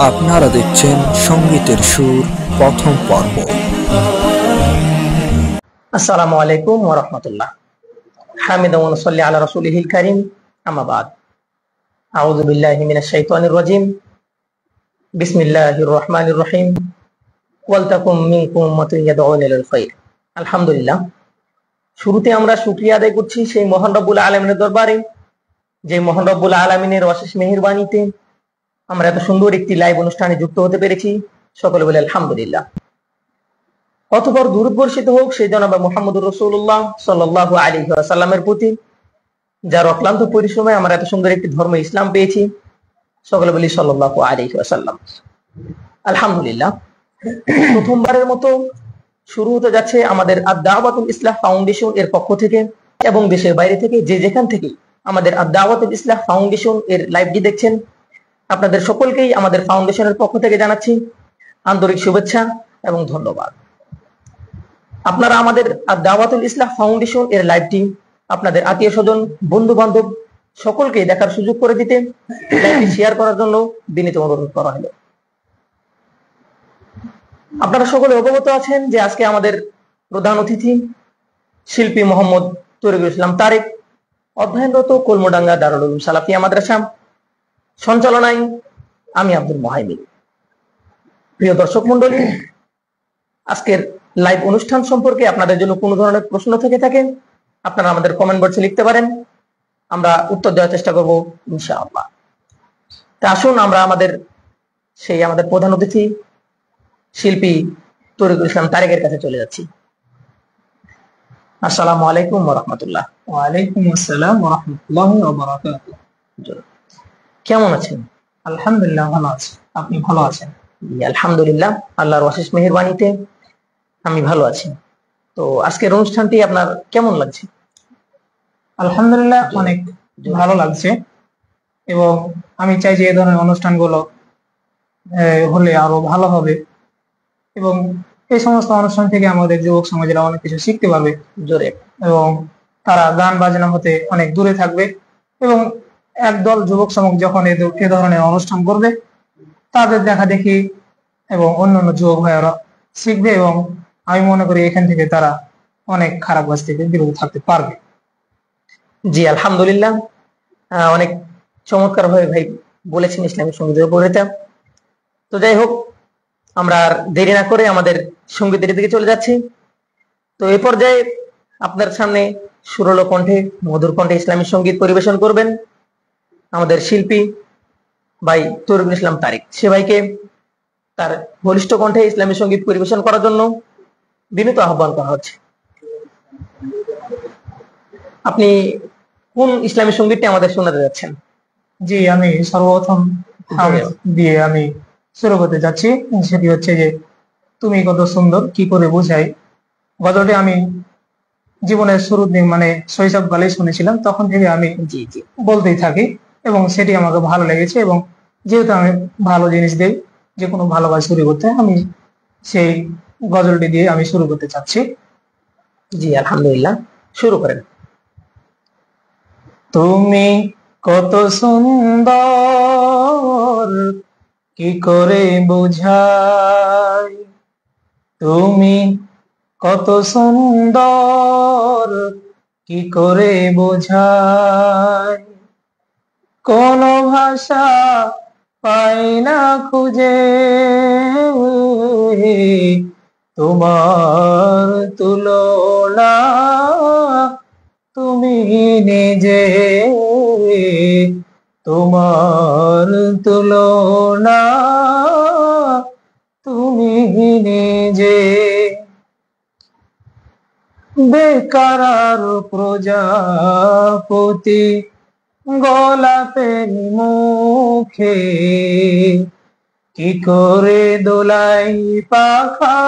আপনারা দেখছেন সঙ্গীতের সুর প্রথম পর্ব। আসসালামু আলাইকুম ওয়া রাহমাতুল্লাহ। হামিদা ওয়া নুসাল্লি আলা রাসূলিহিল কারীম, আম্মা বাদ। আউযু বিল্লাহি মিনাশ শাইতানির রাজীম। বিসমিল্লাহির রহমানির রহিম। ওয়াল তাকুম মিনকুম উম্মাতুন ইয়াদউনা ইলাল খায়র। আলহামদুলিল্লাহ, শুরুতে আমরা শুকরিয়া আদায় করছি সেই মহান রব্বুল আলামিনের দরবারে, যে মহান রব্বুল আলামিনের অশেষ মেহেরবানিতে আমরা এত সুন্দর একটি লাইভ অনুষ্ঠানে যুক্ত হতে পেরেছি। সকলে বলে আলহামদুলিল্লাহ। অতঃপর দুরূদ বর্ষিত হোক সেই জনাব মুহাম্মদুর রাসূলুল্লাহ সাল্লাল্লাহু আলাইহি ওয়াসাল্লামের প্রতি, যার অক্লান্ত পরিশ্রমে আমরা এত সুন্দর একটি ধর্ম ইসলাম পেয়েছি। সকলে বলি সাল্লাল্লাহু আলাইহি ওয়াসাল্লাম। আলহামদুলিল্লাহ, প্রথমবারের মতো শুরু হতে যাচ্ছে আমাদের আদ-দাওয়াতুল ইসলাহ ফাউন্ডেশন এর পক্ষ থেকে এবং দেশের বাইরে থেকে যে যেখান থেকে আমাদের আদ-দাওয়াতুল ইসলাহ ফাউন্ডেশন এর লাইভটি দেখছেন, আপনাদের সকলকেই আমাদের ফাউন্ডেশনের পক্ষ থেকে জানাচ্ছি আন্তরিক শুভেচ্ছা এবং ধন্যবাদ। আপনারা আমাদের দাওয়াতুল ইসলাহ ফাউন্ডেশন এর লাইভটি আপনাদের আত্মীয় স্বজন, বন্ধু বান্ধব সকলকে দেখার সুযোগ করে দিতে, লাইভটি শেয়ার করার জন্য বিনীত অনুরোধ করা হলো। আপনারা সকলে অবগত আছেন যে আজকে আমাদের প্রধান অতিথি শিল্পী মোহাম্মদ তরিকুল ইসলাম তারেক, অধ্যয়নরত কলমডাঙ্গা দারুল উলুম সালাফিয়া মাদ্রাসা, সঞ্চালনায় আমি আব্দুল মুহাইমিন। প্রিয় দর্শক মন্ডলী, আজকের লাইভ অনুষ্ঠান সম্পর্কে আপনাদের জন্য কোনো ধরনের প্রশ্ন থেকে থাকে আপনারা আমাদের কমেন্ট বক্সে লিখতে পারেন, আমরা উত্তর দেওয়ার চেষ্টা করব ইনশাআল্লাহ। তা আসুন আমরা আমাদের প্রধান অতিথি শিল্পী তরিকুল ইসলাম তারেকের কাছে চলে যাচ্ছি। আসসালামু আলাইকুম ওয়া রাহমাতুল্লাহ। ওয়া আলাইকুম আসসালাম ওয়া রাহমাতুল্লাহি ওয়া বারাকাতুহু। কেমন আছেন? আলহামদুলিল্লাহ, ভালো আছি। আপনি ভালো আছেন? আলহামদুলিল্লাহ, আল্লাহর অশেষ মেহেরবানিতে আমি ভালো আছি। তো আজকের অনুষ্ঠানটি আপনার কেমন লাগছে? আলহামদুলিল্লাহ, অনেক ভালো লাগছে এবং আমি চাই যে এই ধরনের অনুষ্ঠানগুলো হলে আরো ভালো হবে এবং এই সমস্ত অনুষ্ঠান থেকে আমাদের যুবক সমাজেরা অনেক কিছু শিখতে পারবে জোরে, এবং তারা গান বাজনা হতে অনেক দূরে থাকবে এবং একদল যুবক সমাজ যখন এ ধরনের অনুষ্ঠান করবে তাদের দেখা দেখি এবং অন্যান্য যুবক ভাইয়েরা শিখবে এবং আমি মনে করি এখান থেকে তারা অনেক খারাপ কাজ থেকে বিরত থাকতে পারবে। জি আলহামদুলিল্লাহ, অনেক চমৎকার ভাবে ভাই বলেছেন ইসলামিক সঙ্গীতের উপর। তো যাই হোক, আমরা আর দেরি না করে আমাদের সঙ্গীতের দিকে চলে যাচ্ছি। তো এই পর্যায়ে আপনার সামনে সুরলো কণ্ঠে, মধুর কণ্ঠে ইসলামী সঙ্গীত পরিবেশন করবেন আমাদের শিল্পী ভাই তরিকুল ইসলাম তারেক। সে ভাইকে তার বলিষ্ঠ কণ্ঠে ইসলামী সঙ্গীত পরিবেশন করার জন্য বিনীত আহ্বান করা হচ্ছে। আপনি কোন ইসলামী সঙ্গীতটি আমাদের শোনাতে যাচ্ছেন? জি, আমি সর্বপ্রথম দিয়ে আমি শুরু করতে যাচ্ছি, সেটি হচ্ছে যে তুমি কত সুন্দর কি করে বোঝাই। গজলটি আমি জীবনের শুরুর দিন মানে শৈশবকালে শুনেছিলাম, তখন থেকে আমি বলতেই থাকি এবং সেটি আমাকে ভালো লেগেছে এবং যেহেতু আমি ভালো জিনিস দেই, যে কোনো ভালো কাজ শুরু করতে, আমি সেই গজলটি দিয়ে আমি শুরু করতে চাচ্ছি। জি আলহামদুলিল্লাহ, শুরু করেন। তুমি কত সুন্দর কি করে বোঝাই, তুমি কত সুন্দর কি করে বোঝাই, কোন ভাষা পাই না খুঁজে তোমার তুলনা তুমি নিজে, তোমার তুলনা তুমি নিজে, বেকার প্রজাপতি গোলাপের মুখে কি করে দোলাই পাখা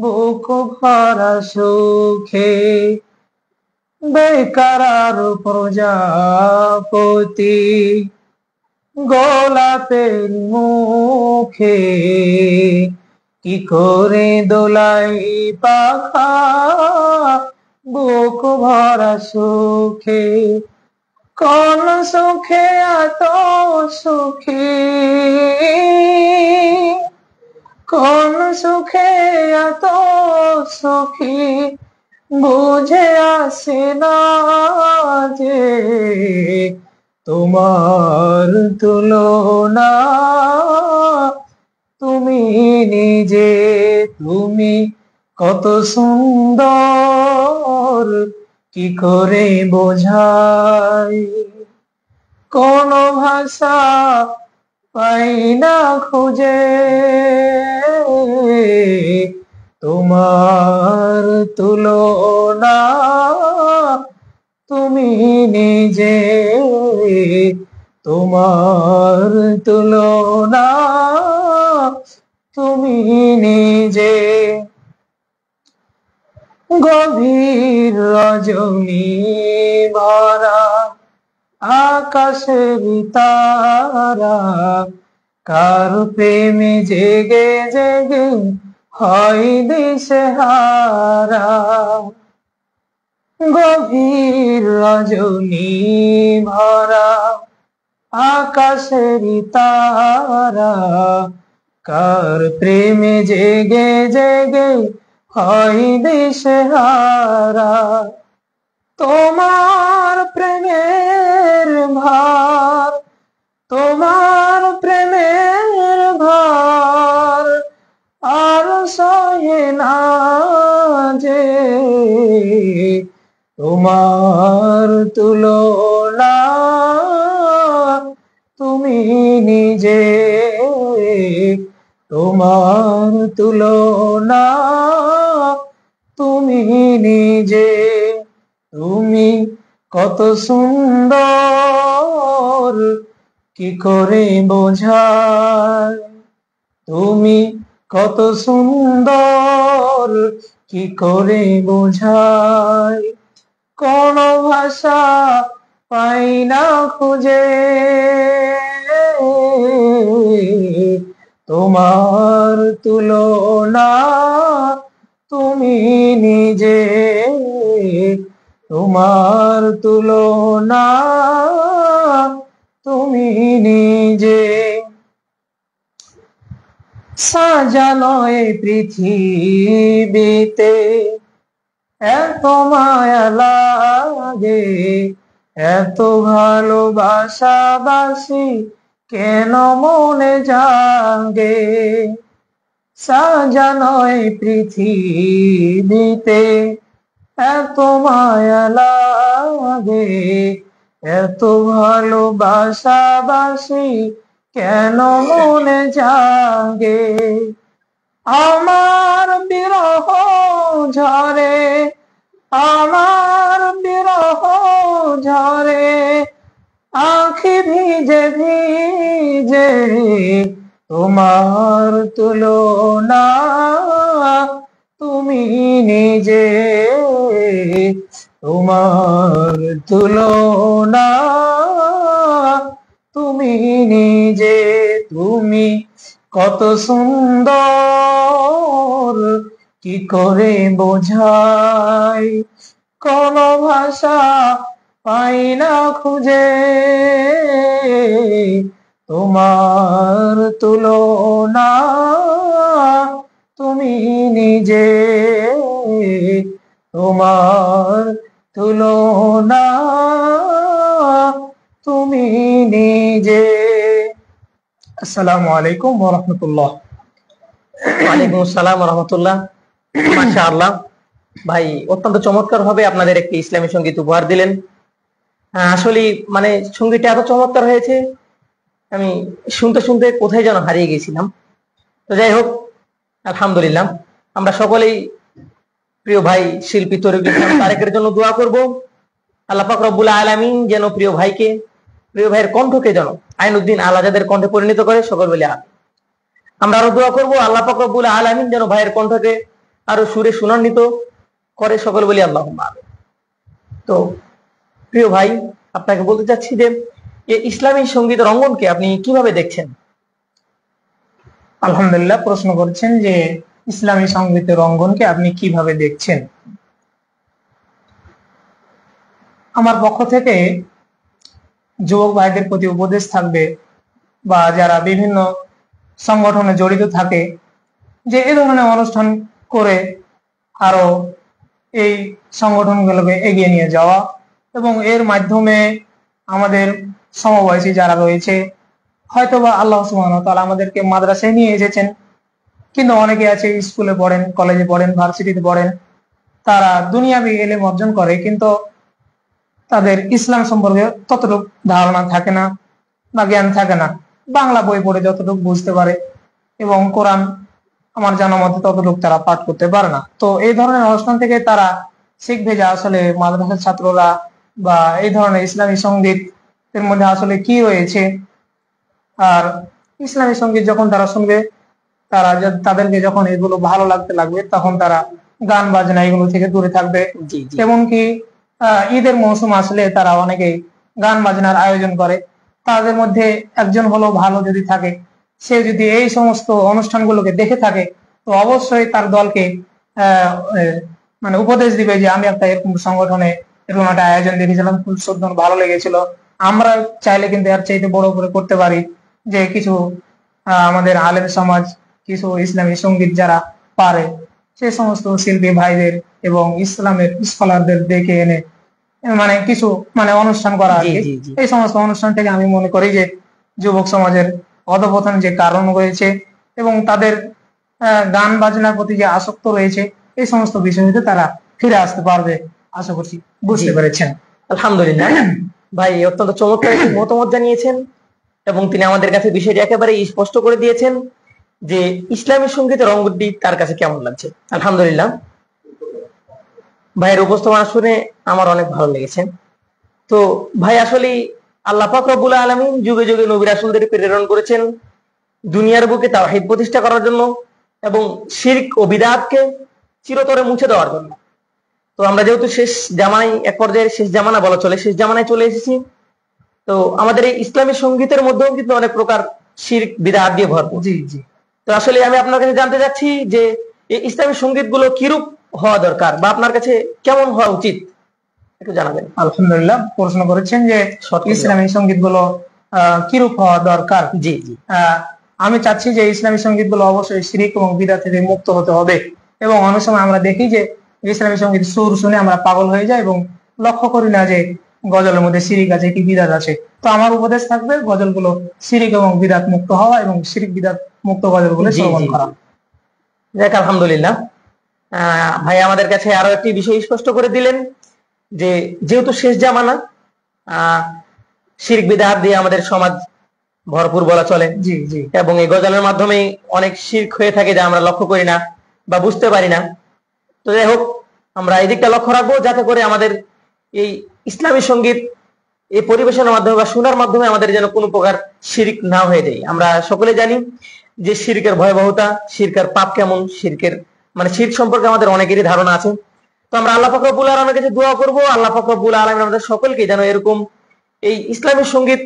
বুক ভরা সুখে, বেকার প্রজাপতি গোলাপের মুখে কি করে দোলাই পাখা বুক ভরা সুখে, কোন সুখে এত সুখী কোন সুখে এত সখী বুঝে আসে না যে তোমার তুলনা তুমি নিজে, তুমি কত সুন্দর কি করে বোঝাই, কোন ভাষা পাই না খুঁজে তোমার তুলনা তুমি নিজে, তোমার তুলনা তুমি নিজে। গভীর রজনী ভরা আকাশের তারা কার প্রেমে জেগে জেগে হয় দিশেহারা। গভীর রজনী ভরা আকাশের তারা কার প্রেমে জেগে জেগে হয় দিশেহারা। তোমার প্রেমের ভার, তোমার প্রেমের ভার আর সহে না যে তোমার তুলনা তুমি নিজে, তোমার তুলনা তুমি নিজে। তুমি কত সুন্দর কি করে বোঝাই, তুমি কত সুন্দর কি করে বোঝাই, কোন ভাষা পাই না খুঁজে তোমার তুলনা তুমি নিজে, তোমার তুলনা তুমি নিজে। সাজানো এই পৃথিবীতে এত মায়া লাগে, এত ভালোবাসাবাসি কেন মনে জাগে। সাজানো এই পৃথিবীতে এত মায়া লাগে, এত ভালোবাসাবাসি কেন মনে জাগে। আমার বিরহ ঝরে, আমার বিরহ ঝরে আঁখি ভিজে ভিজে তোমার তুলনা তুমি নিজে, তোমার তুলনা তুমি নিজে। তুমি কত সুন্দর কি করে বোঝাই, কোন ভাষা পাই না খুঁজে তোমার তুলনা তুমি নিজে, তোমার তুলনা তুমি নিজে। আসসালামু আলাইকুম ওয়া রাহমাতুল্লাহ। ওয়ালাইকুম আসসালাম ওয়া রাহমাতুল্লাহ। মাশাআল্লাহ ভাই, অত্যন্ত চমৎকার ভাবে আপনাদের একটি ইসলামী সঙ্গীত উপহার দিলেন। আসলে মানে সঙ্গীতটা এত চমৎকার হয়েছে, আমি শুনতে শুনতে কোথায় যেন হারিয়ে গেছিলাম। তো যাই হোক, আলহামদুলিল্লাহ, আমরা সকলেই প্রিয় ভাই শিল্পী তরিকুল ইসলাম তারেকের জন্য দোয়া করব। আল্লাহ পাক রব্বুল আলামিন যেন প্রিয় ভাইয়ের কণ্ঠকে যেন আইনউদ্দিন আলাজাদের কণ্ঠে পরিণত করে, সকল বলে আমিন। আমরা আরো দোয়া করব আল্লাহ পাক রব্বুল আলামিন যেন ভাইয়ের কণ্ঠকে আরো সুরে সুনান্বিত করে, সকল বলি আল্লাহুম্মা আমিন। তো প্রিয় ভাই, আপনাকে বলতে চাচ্ছি যে এই ইসলামী সঙ্গীতের অঙ্গনকে আপনি কিভাবে দেখছেন? আলহামদুলিল্লাহ, প্রশ্ন করছেন যে ইসলামী সঙ্গীতের অঙ্গনকে আপনি কিভাবে দেখছেন। আমার পক্ষ থেকে যুবক ভাইদের প্রতি উপদেশ থাকবে, বা যারা বিভিন্ন সংগঠনে জড়িত থাকে, যে এই ধরনের অনুষ্ঠান করে আরো এই সংগঠনগুলোকে এগিয়ে নিয়ে যাওয়া এবং এর মাধ্যমে আমাদের সমবয়সী যারা রয়েছে, হয়তোবা আল্লাহ সুবহানাহু ওয়া তাআলা আমাদেরকে মাদ্রাসায় নিয়ে এসেছেন, কিন্তু অনেকে আছে স্কুলে পড়েন, কলেজে পড়েন, ভার্সিটিতে পড়েন, তারা দুনিয়াবি ইলম অর্জন করে কিন্তু তাদের ইসলাম সম্পর্কে ততটুকু ধারণা থাকে না বা জ্ঞান থাকে না। বাংলা বই পড়ে যতটুকু বুঝতে পারে এবং কোরআন আমার জানা মতে ততটুকু তারা পাঠ করতে পারে না। তো এই ধরনের অনুষ্ঠান থেকে তারা শিখবে যে আসলে মাদ্রাসার ছাত্ররা বা এই ধরনের ইসলামী সঙ্গীত এর মধ্যে আসলে কি রয়েছে। আর ইসলামী সঙ্গীত যখন তারা শুনবে, তাদেরকে যখন এগুলো ভালো লাগতে লাগবে, তখন তারা গান বাজনা এগুলো থেকে দূরে থাকবে। জি জি এমনকি ঈদের মৌসুম আসলে তারা অনেকেই গান বাজনার আয়োজন করে। তাদের মধ্যে একজন হলো ভালো যদি থাকে, সে যদি এই সমস্ত অনুষ্ঠানগুলোকে দেখে থাকে, তো অবশ্যই তার দলকে মানে উপদেশ দিবে যে আমি একটা এরকম সংগঠনে এরকম একটা আয়োজন দেখেছিলাম, খুব সুন্দর ভালো লেগেছিল, আমরা চাইলে কিন্তু এর চাইতে বড় করে করতে পারি। যে কিছু আমাদের আলেম সমাজ, কিছু ইসলামী সঙ্গীত যারা পারে, সেই সমস্ত শিল্পী ভাইদের এবং ইসলামের স্কলারদের ডেকে এনে মানে কিছু মানে অনুষ্ঠান করা আর জি কি। জি জি এই সমস্ত অনুষ্ঠান থেকে আমি মনে করি যে যুবক সমাজের অধঃপতন যে কারণ রয়েছে এবং তাদের গান বাজনার প্রতি যে আসক্ত রয়েছে, এই সমস্ত বিষয়তে তারা ফিরে আসতে পারবে, আশা করছি বুঝতে জি। পেরেছেন। আলহামদুলিল্লাহ, ভাই অত্যন্ত চমৎকার একটি মতামত জানিয়েছেন এবং তিনি আমাদের কাছে বিষয়টি একেবারে স্পষ্ট করে দিয়েছেন যে ইসলামী সঙ্গীতের অঙ্গটি তার কাছে কেমন লাগছে। আলহামদুলিল্লাহ, ভাইয়ের উপস্থাপনা শুনে আমার অনেক ভালো লেগেছে। তো ভাই আসলে আল্লাহ পাক রব্বুল আলামিন যুগে যুগে নবী রাসূলদের প্রেরণ করেছেন দুনিয়ার বুকে তাওহীদ প্রতিষ্ঠা করার জন্য এবং শিরক ও বিদআতকে চিরতরে মুছে দেওয়ার জন্য। তো আমরা যেহেতু শেষ জামানায়, এক পর্যায়ে শেষ জামানা বলা চলে, শেষ জামানায় চলে এসেছি, তো আমাদের এই ইসলামী সঙ্গীতের মধ্যেও কিন্তু অনেক প্রকার শিরক বিদআত দিয়ে ভরপুর। জি জি। তো আসলে আমি আপনার কাছে জানতে চাচ্ছি যে এই ইসলামী সঙ্গীতগুলো কিরূপ হওয়া দরকার বা আপনার কাছে কেমন হওয়া উচিত, একটু জানাবেন। আলহামদুলিল্লাহ, প্রশ্ন করেছেন যে শর্ট করে ইসলামী সঙ্গীত গুলো কিরূপ হওয়া দরকার। জি জি আমি চাচ্ছি যে ইসলামী সঙ্গীত গুলো অবশ্যই শিরক এবং বিদআত থেকে মুক্ত হতে হবে। এবং অনেক সময় আমরা দেখি যে ইসলামী সঙ্গীত সুর শুনে আমরা পাগল হয়ে যাই এবং লক্ষ্য করি না যে গজলের মধ্যে শিরক আছে কি বিদআত আছে। তো আমার উপদেশ থাকবে গজলগুলো শিরক এবং বিদআত মুক্ত হওয়া এবং শিরক বিদআত মুক্ত গজলগুলো জি শ্রবণ জি করা। যাক আলহামদুলিল্লাহ, ভাই আমাদের কাছে আরো একটি বিষয় স্পষ্ট করে দিলেন যে যেহেতু শেষ জামানা, শিরক বিদআত দিয়ে আমাদের সমাজ ভরপুর বলা চলে জি জি এবং এই গজলের মাধ্যমে অনেক শিরক হয়ে থাকে যা আমরা লক্ষ্য করি না বা বুঝতে পারি না। তো যাই হোক, আমরা এই দিকটা লক্ষ্য রাখবো যাতে করে আমাদের এই ইসলামী সঙ্গীত এই পরিবেশনের মাধ্যমে বা শোনার মাধ্যমে আমাদের যেন কোনো প্রকার শিরক না হয়ে যায়। আমরা সকলে জানি যে শিরকের ভয়াবহতা, শিরকের পাপ কেমন, শিরকের মানে শিরক সম্পর্কে আমাদের অনেকেরই ধারণা আছে। তো আমরা আল্লাহ পাক রব্বুল আলামিনের কাছে দোয়া করব, আল্লাহ পাক রব্বুল আলামিন আমাদের সকলকে যেন এরকম এই ইসলামী সঙ্গীত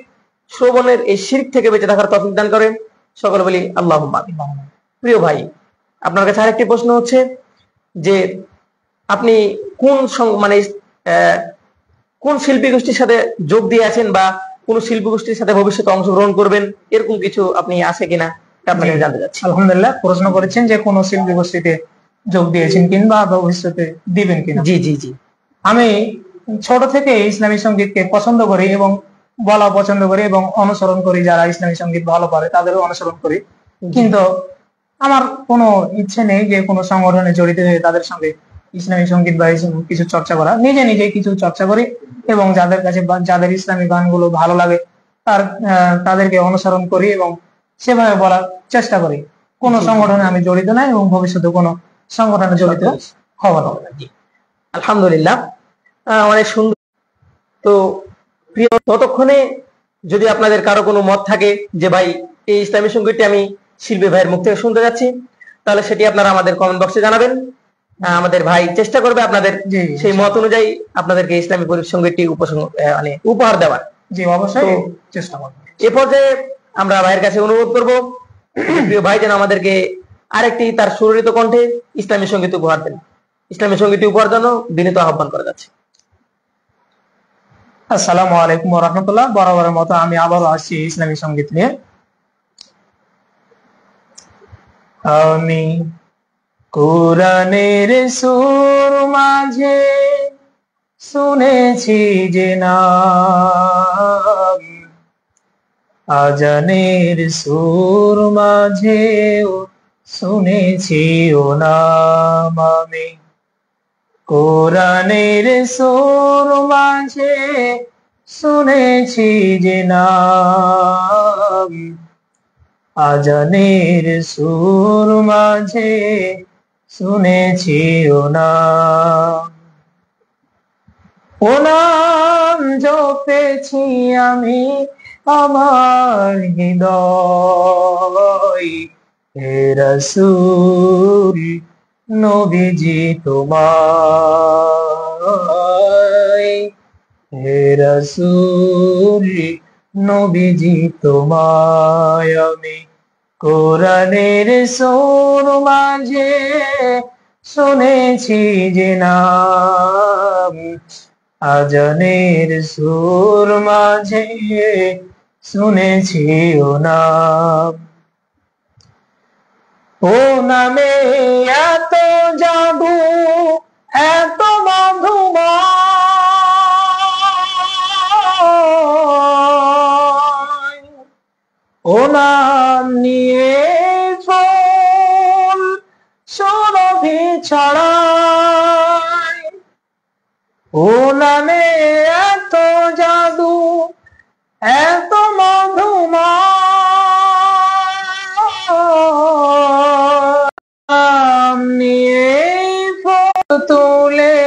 শ্রবণের এই শিরক থেকে বেঁচে থাকার তৌফিক দান করেন। সকলে বলি আল্লাহুম্মা আমিন। প্রিয় ভাই, আপনার কাছে আরেকটি প্রশ্ন হচ্ছে যে আপনি কোন মানে কোন শিল্পী গোষ্ঠীর সাথে যোগ দিয়ে আছেন বা কোন শিল্পী গোষ্ঠীর সাথে ভবিষ্যতে অংশগ্রহণ করবেন, এরকম কিছু আপনি আছে কিনা আপনাকে জানতে চাচ্ছি। আলহামদুলিল্লাহ, প্রশ্ন করেছেন যে কোন শিল্পী গোষ্ঠীতে যোগ দিয়েছেন কিংবা ভবিষ্যতে দিবেন কিনা। জি জি জি আমি ছোট থেকে ইসলামী সঙ্গীতকে পছন্দ করি এবং বলা পছন্দ করি এবং অনুসরণ করি। যারা ইসলামী সঙ্গীত ভালো পারে তাদেরও অনুসরণ করি, কিন্তু আমার কোনো ইচ্ছে নেই যে কোনো সংগঠনে জড়িত হয়ে তাদের সঙ্গে ইসলামী সঙ্গীত বা কিছু চর্চা করা। নিজে নিজে কিছু চর্চা করি এবং যাদের কাছে যাদের ইসলামী গানগুলো ভালো লাগে তাদেরকে অনুসরণ করি এবং সেভাবে বলার চেষ্টা করি। কোনো সংগঠনে আমি জড়িত নাই এবং ভবিষ্যতে কোনো সংগঠনে জড়িত হব না। আলহামদুলিল্লাহ, অনেক সুন্দর। তো প্রিয়, ততক্ষণে যদি আপনাদের কারো কোনো মত থাকে যে ভাই এই ইসলামী সঙ্গীতটি আমি শিল্পী ভাইয়ের মুখ থেকে শুনতে যাচ্ছি, তাহলে সেটি আপনারা আমাদের কমেন্ট বক্সে জানাবেন। আমাদের ভাই চেষ্টা করবে আপনাদের সেই মত অনুযায়ী আপনাদেরকে ইসলামী সঙ্গীতটি মানে উপহার দেওয়ার। জি অবশ্যই চেষ্টা করব। এ পর্যায়ে আমরা ভাইয়ের কাছে অনুরোধ করব প্রিয় ভাই যেন আমাদেরকে আরেকটি তার সুরিত কণ্ঠে ইসলামী সঙ্গীত উপহার দেন। ইসলামী সঙ্গীত উপহার জন্য বিনীত আহ্বান করা যাচ্ছে। আসসালামু আলাইকুম ওয়া রাহমাতুল্লাহ। বরাবরের মতো আমি আবারও আসছি ইসলামী সঙ্গীত নিয়ে। আমি কোরআনের সুর মাঝে শুনেছি যে নাম, আজানের সুর মাঝেও শুনেছি ও নাম। আমি কোরআনের সুর মাঝে শুনেছি যে নাম, আজানের সুর মাঝে শুনেছি ও নাম। ও নাম জপেছি আমি আমার হৃদয়, হে রাসূল নবীজি তোমায়, হে রাসূল নবীজি তোমায়। আমি কোরআনের সুর মাঝে শুনেছি যে নাম, আজানের সুর মাঝে শুনেছি ও নাম। ও নামে এত জাদু, এত মধুময়, ও নাম নিয়ে ফুল সুরভি ছড়ায়। ও নামে এত জাদু, এত মধুময়, নাম নিয়ে ফুল তুলে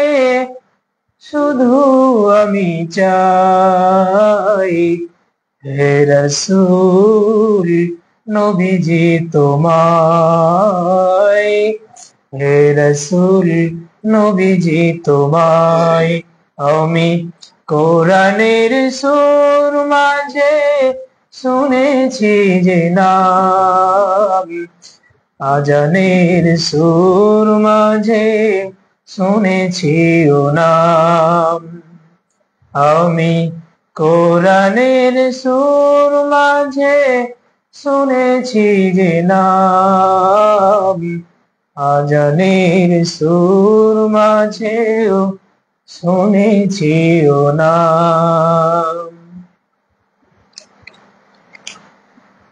শুধু আমি চাই, হে রাসূল নবীজি তোমায়, হে রাসূল নবীজি তোমায়। আমি কোরআনের সুর মাঝে শুনেছি যে নাম, আজানের সুর মাঝে শুনেছি ও নাম। আমি কোরআনের সুর মাঝে শুনেছি যে নাম, আজানের সুর মাঝেও শুনেছি ও নাম।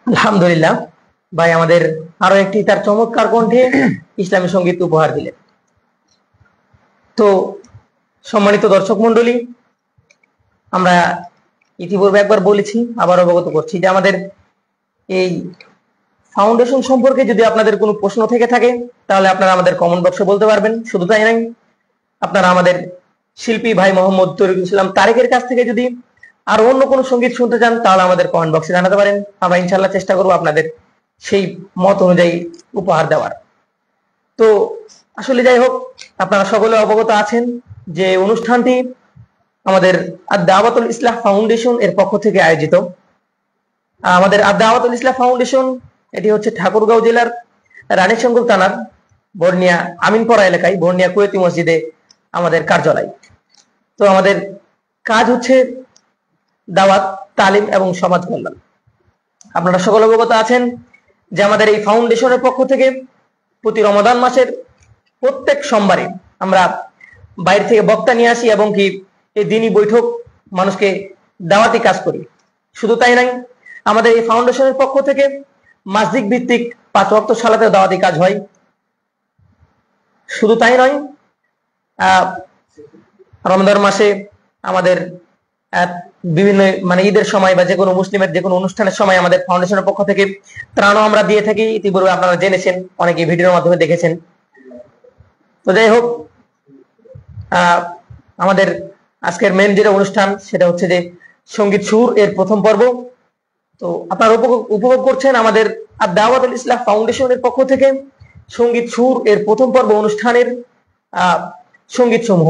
আলহামদুলিল্লাহ, ভাই আমাদের আরো একটি তার চমৎকার কণ্ঠে ইসলামী সঙ্গীত উপহার দিলেন। তো সম্মানিত দর্শক মন্ডলী, আমরা ইতিপূর্বে একবার বলেছি, আবার অবগত করছি যে আমাদের এই ফাউন্ডেশন সম্পর্কে যদি আপনাদের কোনো প্রশ্ন থেকে থাকে তাহলে আপনারা আমাদের কমেন্ট বক্সে বলতে পারবেন। শুধু তাই নয়, আপনারা আমাদের শিল্পী ভাই মোহাম্মদ তরিকুল ইসলাম তারেকের কাছ থেকে যদি আর অন্য কোনো সঙ্গীত শুনতে চান তাহলে আমাদের কমেন্ট বক্সে জানাতে পারেন। আমরা ইনশাল্লাহ চেষ্টা করবো আপনাদের সেই মত অনুযায়ী উপহার দেওয়ার। তো আসলে যাই হোক, আপনারা সকলে অবগত আছেন যে অনুষ্ঠানটি আমাদের আদ-দাওয়াতুল ইসলাহ ফাউন্ডেশন এর পক্ষ থেকে আয়োজিত। আমাদের আদ-দাওয়াতুল ইসলাহ ফাউন্ডেশন এটি হচ্ছে ঠাকুরগাঁও জেলার রানীশঙ্কর থানার বর্ণিয়া আমিনপাড়া এলাকায় বর্ণিয়া কুয়েতি মসজিদে আমাদের কার্যালয়। তো আমাদের কাজ হচ্ছে দাওয়াত, তালিম এবং সমাজ কল্যাণ। আপনারা সকল অবগত আছেন যে আমাদের এই ফাউন্ডেশনের পক্ষ থেকে প্রতি রমাদান মাসের প্রত্যেক সোমবারে আমরা বাইরে থেকে বক্তা নিয়ে আসি এবং কি এই দিনই বৈঠক মানুষকে দাওয়াতি কাজ করি। শুধু তাই নয়, আমাদের এই ফাউন্ডেশনের পক্ষ থেকে মাসিক ভিত্তিক 5 ওয়াক্ত সালাতের দাওয়াতি কাজ হয়। শুধু তাই নয়, রমজান মাসে আমাদের বিভিন্ন ঈদের সময় বা যে কোনো মুসলিমের যে কোনো অনুষ্ঠানের সময় আমাদের ফাউন্ডেশনের পক্ষ থেকে ত্রাণও আমরা দিয়ে থাকি। ইতিপূর্বে আপনারা জেনেছেন, অনেকে ভিডিওর মাধ্যমে দেখেছেন। তো যাই হোক, আমাদের আজকের মেন যেটা অনুষ্ঠান সেটা হচ্ছে যে সঙ্গীত সুর এর প্রথম পর্ব। তো আপনারা উপভোগ করছেন আমাদের আদ-দাওয়াতুল ইসলাহ ফাউন্ডেশনের পক্ষ থেকে সঙ্গীত সুর এর প্রথম পর্ব অনুষ্ঠানের সঙ্গীত সমূহ।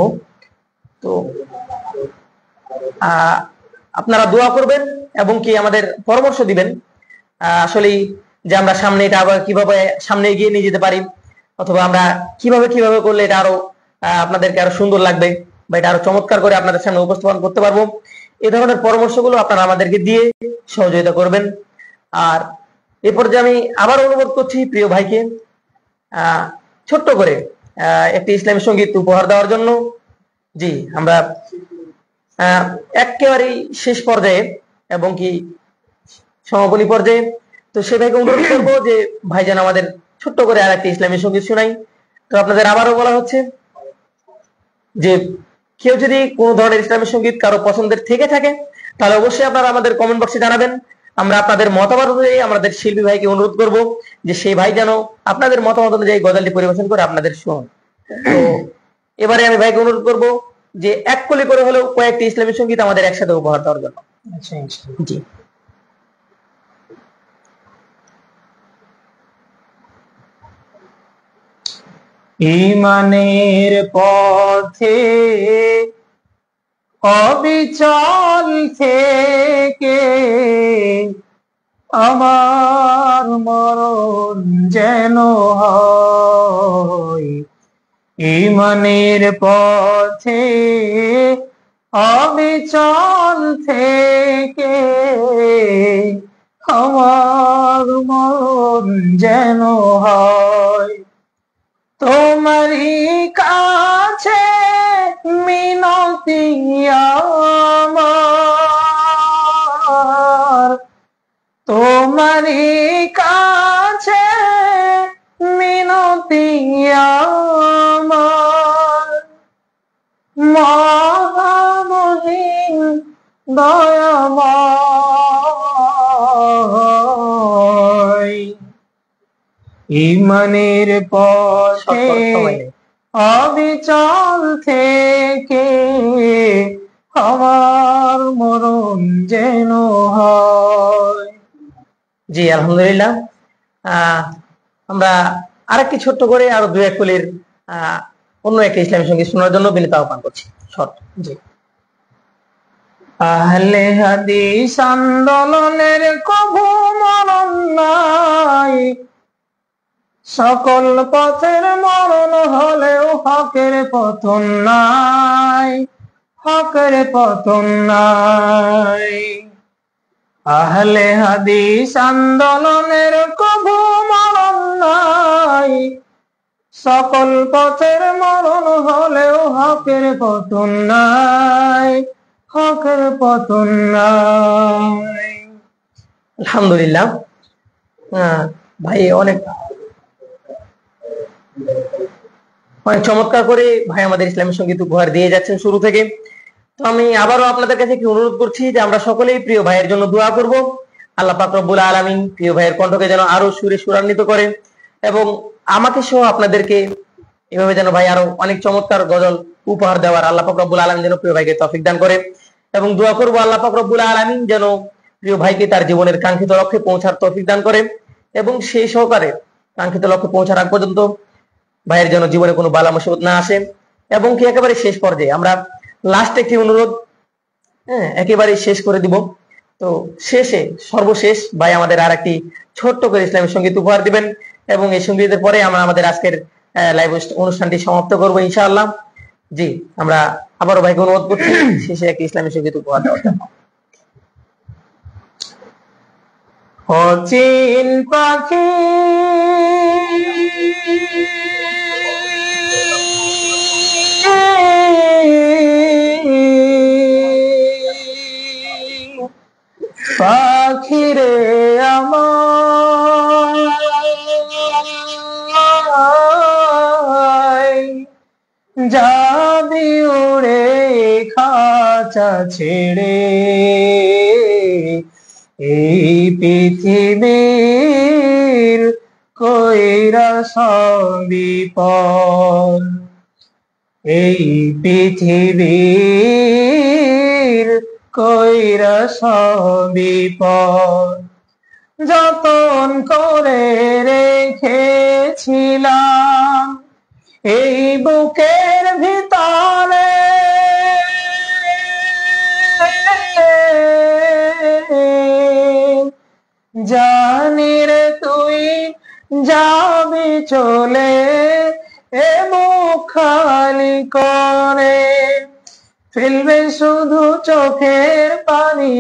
তো আপনারা দোয়া করবেন এবং কি আমাদের পরামর্শ দিবেন আসলে যে আমরা সামনে এটা আবার কিভাবে সামনে এগিয়ে নিয়ে যেতে পারি, অথবা আমরা কিভাবে করলে এটা আরো আপনাদেরকে আরো সুন্দর লাগবে বা এটা আরো চমৎকার করে আপনাদের সামনে উপস্থাপন করতে পারবো। এই ধরনের পরামর্শগুলো আপনারা আমাদেরকে দিয়ে সহযোগিতা করবেন। আর এরপর যে আমি আবার অনুরোধ করছি প্রিয় ভাইকে ছোট্ট করে একটি ইসলামী সঙ্গীত উপহার দেওয়ার জন্য। জি, আমরা একেবারেই শেষ পর্যায়ে এবং কি সমাপনী পর্যায়ে, তো সে ভাইকে অনুরোধ করবো যে ভাই যেন আমাদের ছোট্ট করে আর একটি ইসলামী সঙ্গীত শোনাই। তো আপনাদের আবারও বলা হচ্ছে যে কেউ যদি কোনো ধরনের ইসলামী সঙ্গীত কারো পছন্দের থেকে থাকে তাহলে অবশ্যই আপনারা আমাদের কমেন্ট বক্সে জানাবেন। আমরা আপনাদের মতামত অনুযায়ী আমাদের শিল্পী ভাইকে অনুরোধ করব যে সেই ভাই যেন আপনাদের মতামত অনুযায়ী গজলটি পরিবেশন করে আপনাদের শুনুন। তো এবারে আমি ভাইকে অনুরোধ করব যে এক কলি করে হলেও কয়েকটি ইসলামী সঙ্গীত আমাদের একসাথে উপহার দেওয়ার জন্য। আচ্ছা, জি। ঈমানের পথে অবিচল থেকে আমার মরণ যেন হয়। ঈমানের পথে অবিচল থেকে আমার মরণ যেন হয়। তোমারই কাছে মিনতি আমার, তোমারই কাছে মিনতি আমার, মহামহিম দয়াময়। ঈমানের পথে অবিচল থেকে আমার মরণ যেন হয়। জি, আলহামদুলিল্লাহ। আমরা আরেকটি ছোট্ট করে আরো দু এক কলির অন্য একটা ইসলামী সঙ্গীত শোনার জন্য বিনীত আহ্বান করছি। জি। আহলে হাদিস আন্দোলনের কভু মরণ নাই, সকল পথের মরণ হলেও হকের পতন নাই, হকের পতন নাই। আহলে হাদিস আন্দোলনের কভু মরণ নাই, সকল পথের মরণ হলেও হকের পতন নাই, হকের পতন নাই। আলহামদুলিল্লাহ। ভাই অনেক চমৎকার করে ভাই আমাদের ইসলামী সঙ্গীত উপহার দিয়ে যাচ্ছেন শুরু থেকে। তো আমি আবারও আপনাদের কাছে কি অনুরোধ করছি যে আমরা সকলেই প্রিয় ভাইয়ের জন্য দোয়া করব। আল্লাহ পাক রব্বুল আলামিন প্রিয় ভাইয়ের কণ্ঠকে যেন আরো সুরে সুরান্বিত করে এবং আমাকে সহ আপনাদেরকে এভাবে যেন ভাই আরো অনেক চমৎকার গজল উপহার দেওয়ার আল্লাহ পাক রব্বুল আলামিন যেন প্রিয় ভাইকে তৌফিক দান করে এবং দোয়া করব আল্লাহ পাক রব্বুল আলামিন যেন প্রিয় ভাইকে তার জীবনের কাঙ্ক্ষিত লক্ষ্যে পৌঁছার তৌফিক দান করে এবং সেই সহকারে কাঙ্ক্ষিত লক্ষ্যে পৌঁছার আগ পর্যন্ত ভাইয়ের যেন জীবনে কোনো বালা মুসিবত না আসে এবং কি একেবারে শেষ পর্যায়ে আমরা লাস্ট একটি অনুরোধ একেবারে শেষ করে দিব। তো শেষে সর্বশেষ ভাই আমাদের আর একটি ছোট্ট করে ইসলামী সঙ্গীত উপহার দিবেন এবং এই সঙ্গীতের পরে আমরা আমাদের আজকের লাইভ অনুষ্ঠানটি সমাপ্ত করবো ইনশাআল্লাহ। জি, আমরা আবারও ভাইকে অনুরোধ করছি শেষে একটি ইসলামী সঙ্গীত উপহার দেওয়ার জন্য। অচিন পাখি পাখিরে আমার যাবি উড়ে খাঁচা ছেড়ে, এই পৃথিবীর কইরা বিপদ, এই পৃথিবীর কইরা বিপদ, যতন করে রেখেছিলাম এই বুকের ভিতরে, জানি রে তুই যাবি চলে এ মুখ খালি করে, ফেলবে শুধু চোখের পানি,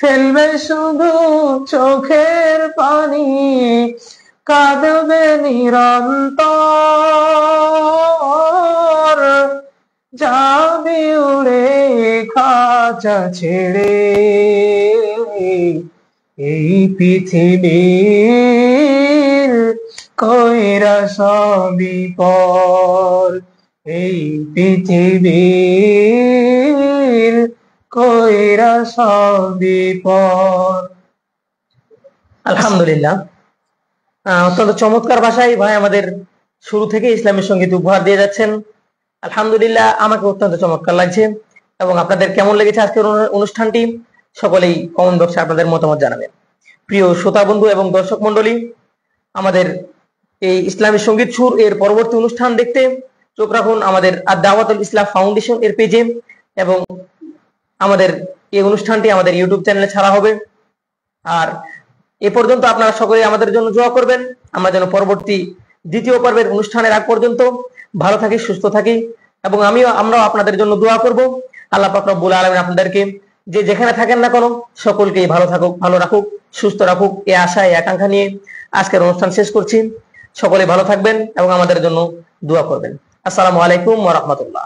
ফেলবে শুধু চোখের পানি, কাঁদবে নিরন্তর, যাবে উড়ে খাঁচা ছেড়ে এই পৃথিবীর কইরা সবই পর, এই পৃথিবীর কইরা সবই পর। আলহামদুলিল্লাহ, অত্যন্ত চমৎকার ভাষায় ভাই আমাদের শুরু থেকে ইসলামী সঙ্গীত উপহার দিয়ে যাচ্ছেন। আলহামদুলিল্লাহ, আমাকে অত্যন্ত চমৎকার লাগছে। এবং আপনাদের কেমন লেগেছে আজকের অনুষ্ঠানটি সকলেই কমেন্ট বক্সে আপনাদের মতামত জানাবেন। প্রিয় শ্রোতা বন্ধু এবং দর্শক মন্ডলী, আমাদের এই ইসলামী সঙ্গীত সুর এর পরবর্তী অনুষ্ঠান দেখতে চোখ রাখুন আমাদের দাওয়াতুল ইসলাম ফাউন্ডেশন এর পেজে, এবং আমাদের এই অনুষ্ঠানটি আমাদের ইউটিউব চ্যানেলে ছাড়া হবে। আর এ পর্যন্ত আপনারা সকলেই আমাদের জন্য দোয়া করবেন, আমরা যেন পরবর্তী দ্বিতীয় পর্বের অনুষ্ঠানের আগ পর্যন্ত ভালো থাকি, সুস্থ থাকি, এবং আমরাও আপনাদের জন্য দোয়া করব। আল্লাহ পাক রব্বুল আলামিন আপনাদেরকে যে যেখানে থাকেন না কেন সকলকেই ভালো রাখুক, সুস্থ রাখুক, এই আশা এই আকাঙ্ক্ষা নিয়ে আজকের অনুষ্ঠান শেষ করছি। সকলে ভালো থাকবেন এবং আমাদের জন্য দোয়া করবেন। আসসালামু আলাইকুম ওয়া রাহমাতুল্লাহ।